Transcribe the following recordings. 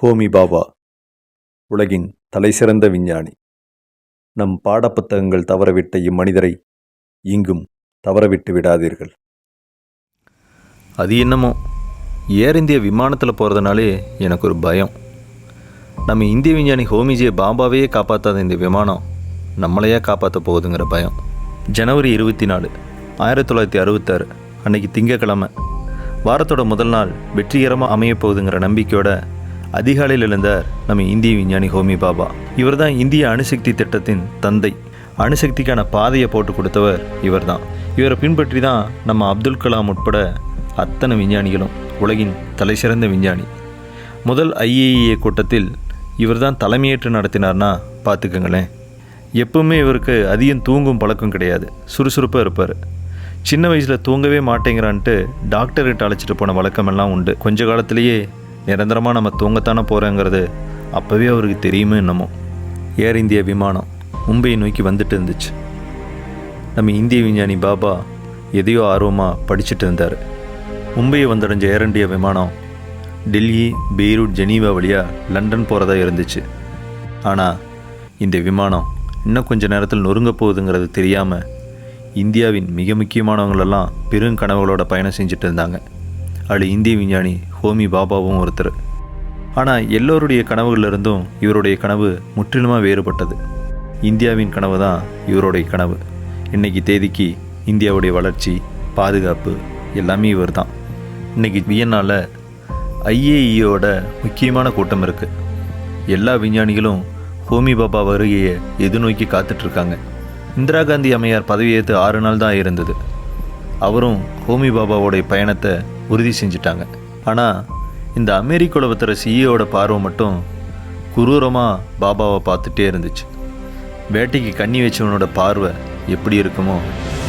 ஹோமி பாபா உலகின் தலைசிறந்த விஞ்ஞானி. நம் பாடப்புத்தகங்கள் தவறவிட்ட இம்மனிதரை இங்கும் தவறவிட்டு விடாதீர்கள். அது என்னமோ ஏர் இந்தியா விமானத்தில் போகிறதுனாலே எனக்கு ஒரு பயம். நம்ம இந்திய விஞ்ஞானி ஹோமிஜே பாபாவையே காப்பாற்றாத இந்த விமானம் நம்மளையே காப்பாற்ற போகுதுங்கிற பயம். ஜனவரி 24, 1966 அன்னைக்கு திங்கக்கிழமை, வாரத்தோட முதல் நாள் வெற்றிகரமாக அமைய போகுதுங்கிற நம்பிக்கையோட அதிகாலையில் எழுந்தார் நம்ம இந்திய விஞ்ஞானி ஹோமி பாபா. இவர் தான் இந்திய அணுசக்தி திட்டத்தின் தந்தை. அணுசக்திக்கான பாதையை போட்டு கொடுத்தவர் இவர் தான். இவரை பின்பற்றி தான் நம்ம அப்துல் கலாம் உட்பட அத்தனை விஞ்ஞானிகளும் உலகின் தலைசிறந்த விஞ்ஞானி. முதல் IAEA கூட்டத்தில் இவர் தான் தலைமையேற்று நடத்தினார்னா பார்த்துக்கங்களேன். எப்பவுமே இவருக்கு அதிகம் தூங்கும் பழக்கம் கிடையாது, சுறுசுறுப்பாக இருப்பார். சின்ன வயசில் தூங்கவே மாட்டேங்கிறான்ட்டு டாக்டர்கிட்ட அழைச்சிட்டு போன வழக்கமெல்லாம் உண்டு. கொஞ்ச காலத்திலேயே நிரந்தரமாக நம்ம தூங்கத்தானே போகிறோங்கிறது அப்போவே அவருக்கு தெரியுமே என்னமோ. ஏர் இந்தியா விமானம் மும்பையை நோக்கி வந்துட்டு இருந்துச்சு. நம்ம இந்திய விஞ்ஞானி பாபா எதையோ ஆர்வமாக படிச்சுட்டு இருந்தார். மும்பையை வந்தடைஞ்ச ஏர் இந்தியா விமானம் டெல்லி, பெய்ரூட், ஜெனீவா வழியாக லண்டன் போகிறதா இருந்துச்சு. ஆனால் இந்த விமானம் இன்னும் கொஞ்சம் நேரத்தில் நொறுங்க போகுதுங்கிறது தெரியாமல் இந்தியாவின் மிக முக்கியமானவங்களெல்லாம் பெருங்கனவுகளோட பயணம் செஞ்சுட்டு இருந்தாங்க. அதில் இந்திய விஞ்ஞானி ஹோமி பாபாவும் ஒருத்தர். ஆனால் எல்லோருடைய கனவுகளிலிருந்தும் இவருடைய கனவு முற்றிலுமாக வேறுபட்டது. இந்தியாவின் கனவு தான் இவருடைய கனவு. இன்றைக்கி தேதிக்கு இந்தியாவுடைய வளர்ச்சி, பாதுகாப்பு எல்லாமே இவர் தான். இன்றைக்கி வியன்னாவில் IAEAவோட முக்கியமான கூட்டம் இருக்குது. எல்லா விஞ்ஞானிகளும் ஹோமி பாபா வருகையை எதிர்நோக்கி காத்துட்ருக்காங்க. இந்திரா காந்தி அம்மையார் பதவியேற்று 6 நாள் தான் இருந்தது. அவரும் ஹோமி பாபாவோடைய பயணத்தை உறுதி செஞ்சிட்டாங்க. ஆனால் இந்த அமெரிக்க உலகத்தர CEOவோட பார்வை மட்டும் குரூரமாக பாபாவை பார்த்துட்டே இருந்துச்சு. வேட்டைக்கு கண்ணி வச்சவனோட பார்வை எப்படி இருக்குமோ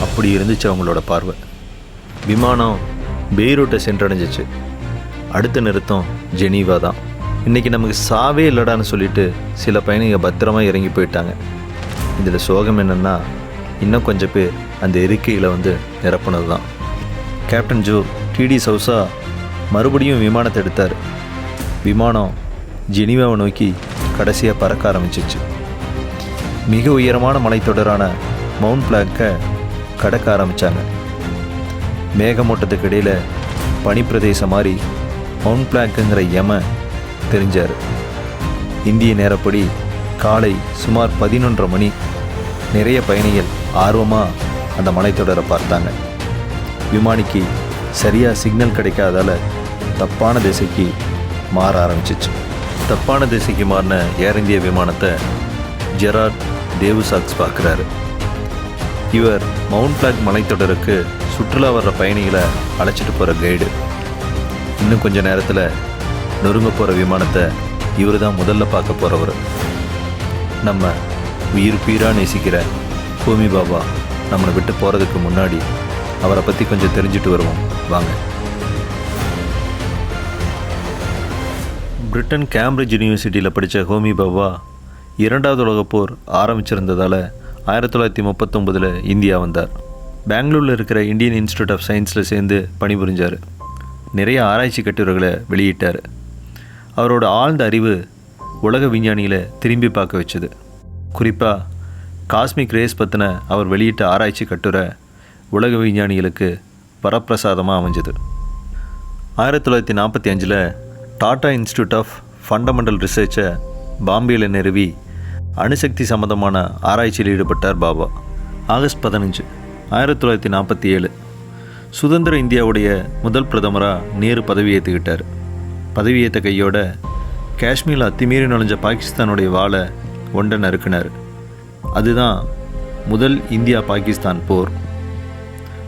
அப்படி இருந்துச்சு அவங்களோட பார்வை. விமானம் பெய்ரூட்டை சென்றடைஞ்சிச்சு. அடுத்த நிறுத்தம் ஜெனீவா தான். இன்றைக்கி நமக்கு சாவே இல்லடான்னு சொல்லிட்டு சில பயணிகள் பத்திரமாக இறங்கி போயிட்டாங்க. இதில் சோகம் என்னென்னா, இன்னும் கொஞ்சம் பேர் அந்த இருக்கையில் வந்து நிரப்புனது தான். கேப்டன் ஜோ TD சவுசா மறுபடியும் விமானத்தை எடுத்தார். விமானம் ஜெனீவாவை நோக்கி கடைசியாக பறக்க ஆரம்பிச்சிச்சு. மிக உயரமான மலைத்தொடரான மவுண்ட் பிளாங்கை கடக்க ஆரம்பித்தாங்க. மேகமூட்டத்துக்கு இடையில் பனிப்பிரதேசம் மாதிரி மவுண்ட் பிளாங்குங்கிற யம தெரிஞ்சார். இந்திய நேரப்படி காலை சுமார் 11:30 மணி. நிறைய பயணிகள் ஆர்வமாக அந்த மலைத்தொடரை பார்த்தாங்க. விமானிக்கு சரியாக சிக்னல் கிடைக்காதால தப்பான திசைக்கு மாற ஆரம்பிச்சிச்சு. தப்பான திசைக்கு மாறின ஏர் இந்தியா விமானத்தை ஜெரார்ட் தேவுசாக்ஸ் பார்க்குறாரு. இவர் மவுண்ட் பிளாக் மலைத்தொடருக்கு சுற்றுலா வர்ற பயணிகளை அழைச்சிட்டு போகிற கைடு. இன்னும் கொஞ்சம் நேரத்தில் நொறுங்க போகிற விமானத்தை இவர் தான் முதல்ல பார்க்க போகிறவர். நம்ம உயிர் பீராக நேசிக்கிற ஹோமி பாபா நம்மளை விட்டு போகிறதுக்கு முன்னாடி அவரை பற்றி கொஞ்சம் தெரிஞ்சுட்டு வருவோம் வாங்க. பிரிட்டன் கேம்பிரிட்ஜ் யூனிவர்சிட்டியில் படித்த ஹோமி பாபா 2வது உலகப்போர் ஆரம்பிச்சிருந்ததால் 1939 இந்தியா வந்தார். பெங்களூரில் இருக்கிற இந்தியன் இன்ஸ்டியூட் ஆஃப் சயின்ஸில் சேர்ந்து பணிபுரிஞ்சார். நிறைய ஆராய்ச்சி கட்டுரைகளை வெளியிட்டார். அவரோட ஆழ்ந்த அறிவு உலக விஞ்ஞானிகளை திரும்பி பார்க்க வச்சுது. குறிப்பாக காஸ்மிக் ரேஸ் பற்றின அவர் வெளியிட்ட ஆராய்ச்சி கட்டுரை உலக விஞ்ஞானிகளுக்கு வரப்பிரசாதமாக அமைஞ்சது. 1945 டாடா இன்ஸ்டியூட் ஆஃப் ஃபண்டமெண்டல் ரிசர்ச்சை பாம்பேயில் நிறுவி அணுசக்தி சம்பந்தமான ஆராய்ச்சியில் ஈடுபட்டார் பாபா. ஆகஸ்ட் 15, 1947 சுதந்திர இந்தியாவுடைய முதல் பிரதமராக நேரு பதவியேற்றுக்கிட்டார். பதவியேற்ற கையோட காஷ்மீரில் அத்துமீறி நுழைஞ்ச பாகிஸ்தானுடைய வாழை ஒன்றை நறுக்கினார். அதுதான் முதல் இந்தியா பாகிஸ்தான் போர்.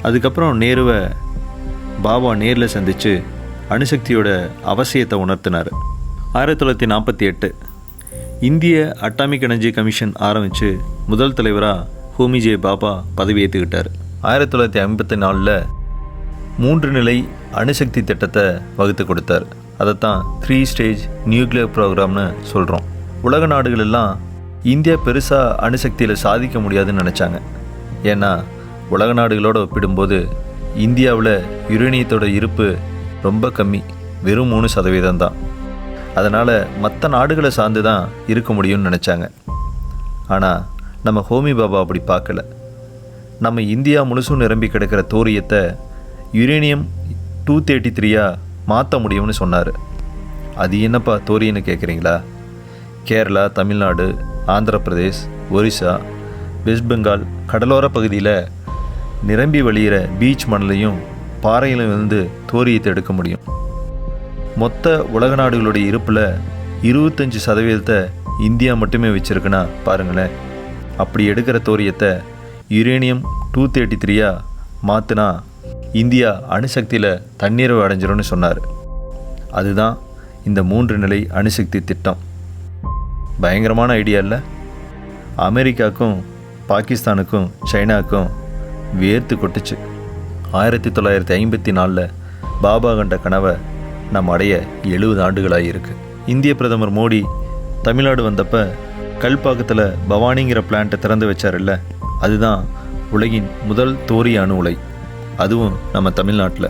அதுக்கப்புறம் நேருவை பாபா நேரில் சந்தித்து அணுசக்தியோட அவசியத்தை உணர்த்தினார். 1948 இந்திய அட்டாமிக் எனர்ஜி கமிஷன் ஆரம்பித்து முதல் தலைவராக ஹோமிஜே பாபா பதவியேற்றுக்கிட்டார். 1954 3 நிலை அணுசக்தி திட்டத்தை வகுத்து கொடுத்தார். அதைத்தான் 3 ஸ்டேஜ் நியூக்ளியர் ப்ரோக்ராம்னு சொல்கிறோம். உலக நாடுகள் எல்லாம் இந்தியா பெருசாக அணுசக்தியில் சாதிக்க முடியாதுன்னு நினச்சாங்க. ஏன்னா உலக நாடுகளோடு ஒப்பிடும்போது இந்தியாவில் யுரேனியத்தோட இருப்பு ரொம்ப கம்மி, வெறும் 3% தான். அதனால் மற்ற நாடுகளை சார்ந்து தான் இருக்க முடியும்னு நினச்சாங்க. ஆனால் நம்ம ஹோமி பாபா அப்படி பார்க்கல. நம்ம இந்தியா முழுசும் நிரம்பி கிடக்கிற தோரியத்தை யுரேனியம் 233 மாற்ற முடியும்னு சொன்னார். அது என்னப்பா தோரியன்னு கேட்குறீங்களா? கேரளா, தமிழ்நாடு, ஆந்திர பிரதேஷ், ஒரிசா, வெஸ்ட் பெங்கால் கடலோர பகுதியில் நிரம்பி வழியிற பீச் மணலையும் பாறையிலும் இருந்து தோரியத்தை எடுக்க முடியும். மொத்த உலக நாடுகளுடைய இருப்பில் 25% இந்தியா மட்டுமே வச்சுருக்குன்னா பாருங்களேன். அப்படி எடுக்கிற தோரியத்தை யுரேனியம் 233 மாற்றினா இந்தியா அணுசக்தியில் தண்ணீரை அடைஞ்சிரும்னு சொன்னார். அதுதான் இந்த 3 நிலை அணுசக்தி திட்டம். பயங்கரமான ஐடியா இல்லை? அமெரிக்காவுக்கும் பாகிஸ்தானுக்கும் சைனாவுக்கும் வேர்த்து கொட்டுச்சு. 1954 பாபா கண்ட கனவை நம்ம அடைய 70 ஆண்டுகளாக இருக்குது. இந்திய பிரதமர் மோடி தமிழ்நாடு வந்தப்போ கல்பாக்கத்தில் பவானிங்கிற பிளான்ட்டை திறந்து வச்சார்ல, அதுதான் உலகின் முதல் தோரிய அணு உலை. அதுவும் நம்ம தமிழ்நாட்டில்.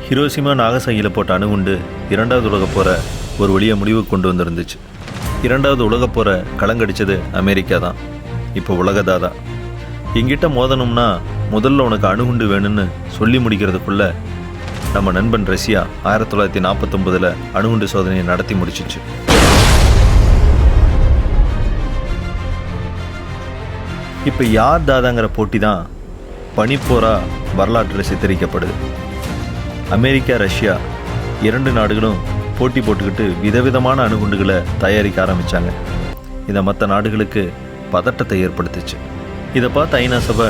ஹிரோஷிமா நாகசாகியில் போட்ட அணுகுண்டு 2வது உலகப் போரை ஒரு வழியாக முடிவுக்கு கொண்டு வந்துருந்துச்சு. 2வது உலகப் போரை கலங்கடிச்சது அமெரிக்கா தான். இப்போ உலகதாதா. எங்கிட்ட மோதணும்னா முதல்ல உனக்கு அணுகுண்டு வேணும்னு சொல்லி முடிக்கிறதுக்குள்ள நம்ம நண்பன் ரஷ்யா 1949 அணுகுண்டு சோதனையை நடத்தி முடிச்சிச்சு. இப்போ யார் தாதாங்கிற போட்டி தான் பனிப்போரா வரலாற்றில் சித்தரிக்கப்படுது. அமெரிக்கா, ரஷ்யா 2 நாடுகளும் போட்டி போட்டுக்கிட்டு விதவிதமான அணுகுண்டுகளை தயாரிக்க ஆரம்பித்தாங்க. இதை மற்ற நாடுகளுக்கு பதட்டத்தை ஏற்படுத்துச்சு. இதை பார்த்து ஐநா சபை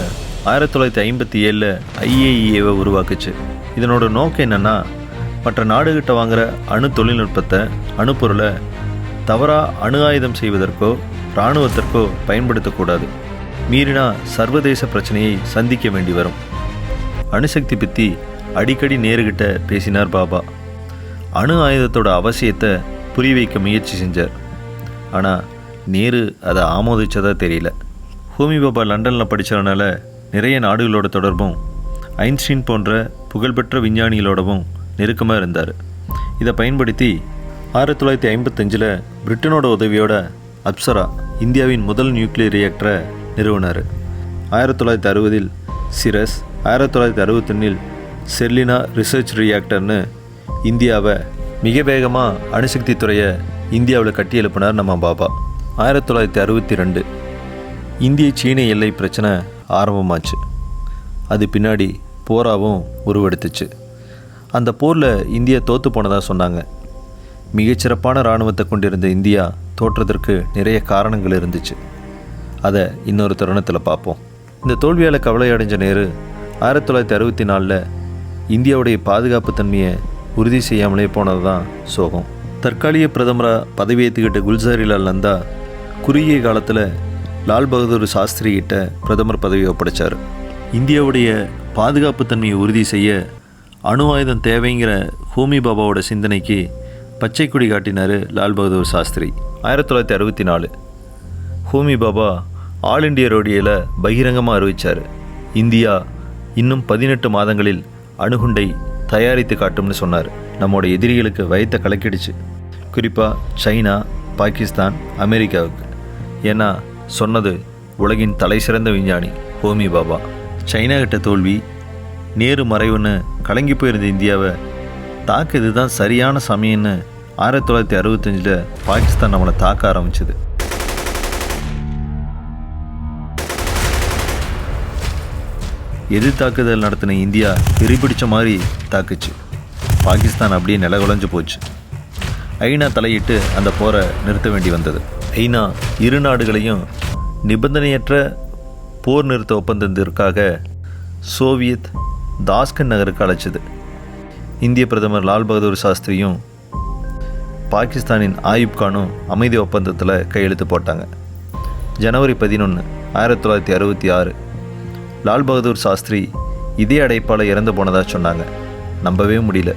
1957 IAEAவை உருவாக்குச்சு. இதனோட நோக்கம் என்னென்னா, மற்ற நாடுகிட்ட வாங்குகிற அணு தொழில்நுட்பத்தை, அணுப்பொருளை தவறாக அணு ஆயுதம் செய்வதற்கோ இராணுவத்திற்கோ பயன்படுத்தக்கூடாது. மீறினா சர்வதேச பிரச்சனையை சந்திக்க வேண்டி வரும். அணுசக்தி பற்றி அடிக்கடி நேருகிட்ட பேசினார் பாபா. அணு ஆயுதத்தோட அவசியத்தை புரிய வைக்க முயற்சி செஞ்சார். ஆனால் நேரு அதை ஆமோதிச்சதா தெரியல. ஹோமி பாபா லண்டனில் படித்ததுனால நிறைய நாடுகளோட தொடர்பும் ஐன்ஸ்டீன் போன்ற புகழ்பெற்ற விஞ்ஞானிகளோடவும் நெருக்கமாக இருந்தார். இதை பயன்படுத்தி 1955 பிரிட்டனோட உதவியோட அப்சரா இந்தியாவின் முதல் நியூக்ளியர் ரியாக்டரை நிறுவனார். 1960 சிரஸ், 1961 செர்லினா ரிசர்ச் ரியாக்டர்னு இந்தியாவை மிக வேகமாக அணுசக்தி துறையை இந்தியாவில் கட்டி எழுப்பினார் நம்ம பாபா. 1962 இந்திய சீன எல்லை பிரச்சனை ஆரம்பமாச்சு. அது பின்னாடி போராவும் உருவெடுத்துச்சு. அந்த போரில் இந்தியா தோற்று போனதாக சொன்னாங்க. மிகச்சிறப்பான இராணுவத்தை கொண்டிருந்த இந்தியா தோற்றதற்கு நிறைய காரணங்கள் இருந்துச்சு. அதை இன்னொரு தருணத்தில் பார்ப்போம். இந்த தோல்வியால் கவலை அடைஞ்ச நேரு 1964 இந்தியாவுடைய பாதுகாப்பு தன்மையை உறுதி செய்யாமலே போனது தான் சோகம். தற்காலிக பிரதமராக பதவியேற்றுக்கிட்ட குல்சாரிலால் நந்தா குறுகிய காலத்தில் லால் பகதூர் சாஸ்திரி கிட்ட பிரதமர் பதவி ஒப்படைச்சார். இந்தியாவுடைய பாதுகாப்பு தன்மையை உறுதி செய்ய அணு ஆயுதம் தேவைங்கிற ஹோமி பாபாவோட சிந்தனைக்கு பச்சை கொடி காட்டினார் லால் பகதூர் சாஸ்திரி. 1964 ஹோமி பாபா ஆல் இண்டியா ரேடியோவில் பகிரங்கமாக அறிவித்தார், இந்தியா இன்னும் 18 மாதங்களில் அணுகுண்டை தயாரித்து காட்டும்னு சொன்னார். நம்மளோட எதிரிகளுக்கு வயத்தை கலக்கிடுச்சு, குறிப்பாக சைனா, பாகிஸ்தான், அமெரிக்காவுக்கு. ஏன்னா சொன்னது உலகின் தலை சிறந்த விஞ்ஞானி ஹோமி பாபா. சைனா கிட்ட தோல்வி, நேரு மறைவுன்னு கலங்கி போயிருந்த இந்தியாவை தாக்க இதுதான் சரியான சமயம்னு 1965 பாகிஸ்தான் நம்மளை தாக்க ஆரம்பிச்சது. எதிர்த்தாக்குதல் நடத்தின இந்தியா வெறிபிடிச்ச மாதிரி தாக்குச்சு. பாகிஸ்தான் அப்படியே நிலகுலைஞ்சு போச்சு. ஐநா தலையிட்டு அந்த போரை நிறுத்த வேண்டி வந்தது. ஐநா இரு நாடுகளையும் நிபந்தனையற்ற போர் நிறுத்த ஒப்பந்தத்திற்காக சோவியத் தாஸ்கன் நகருக்கு அழைச்சது. இந்திய பிரதமர் லால் பகதூர் சாஸ்திரியும் பாகிஸ்தானின் ஆயுப் கானும் அமைதி ஒப்பந்தத்தில் கையெழுத்து போட்டாங்க. ஜனவரி 11, 1966 லால் பகதூர் சாஸ்திரி இதே அடைப்பால் இறந்து போனதாக சொன்னாங்க. நம்பவே முடியல.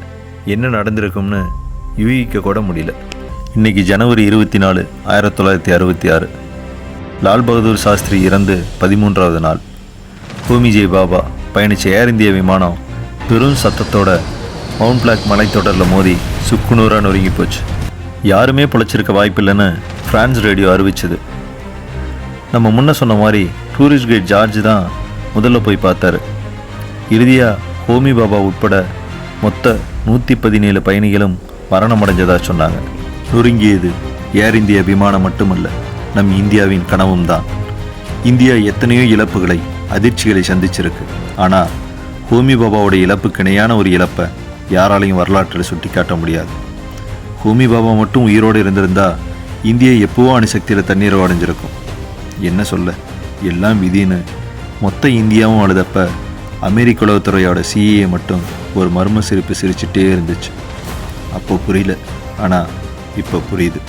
என்ன நடந்திருக்கும்னு யூகிக்க கூட முடியல. இன்றைக்கி ஜனவரி 24, 1966 லால் பகதூர் சாஸ்திரி இறந்து 13வது நாள். ஹோமிஜே பாபா பயணித்த ஏர் இந்தியா விமானம் பெரும் சத்தத்தோட மவுண்ட் பிளாக் மலைத்தொடரில் மோதி சுக்குநூறாக நொறுங்கி போச்சு. யாருமே பொழைச்சிருக்க வாய்ப்பில்லைன்னு ஃப்ரான்ஸ் ரேடியோ அறிவிச்சது. நம்ம முன்ன சொன்ன மாதிரி டூரிஸ்ட் கைட் ஜார்ஜ் தான் முதல்ல போய் பார்த்தாரு. இறுதியாக ஹோமி பாபா உட்பட மொத்த 117 பயணிகளும் மரணமடைஞ்சதா சொன்னாங்க. நொறுங்கியது ஏர் இந்தியா விமானம் மட்டுமல்ல, நம் இந்தியாவின் கனவும் தான். இந்தியா எத்தனையோ இழப்புகளை, அதிர்ச்சிகளை சந்திச்சிருக்கு. ஆனால் ஹோமி பாபாவோட இழப்புக்கு இணையான ஒரு இழப்பை யாராலையும் வரலாற்றில் சுட்டி காட்ட முடியாது. ஹோமி பாபா மட்டும் உயிரோடு இருந்திருந்தா இந்தியா எப்போவோ அணுசக்தியில் தண்ணீரை அடைஞ்சிருக்கும். என்ன சொல்ல, எல்லாம் விதின்னு மொத்த இந்தியாவும் அழுதப்ப அமெரிக்க உளவுத்துறையோட சிஏ மட்டும் ஒரு மர்ம சிரிப்பு சிரிச்சுட்டே இருந்துச்சு. அப்போ புரியல, ஆனால் இப்போ புரியுது.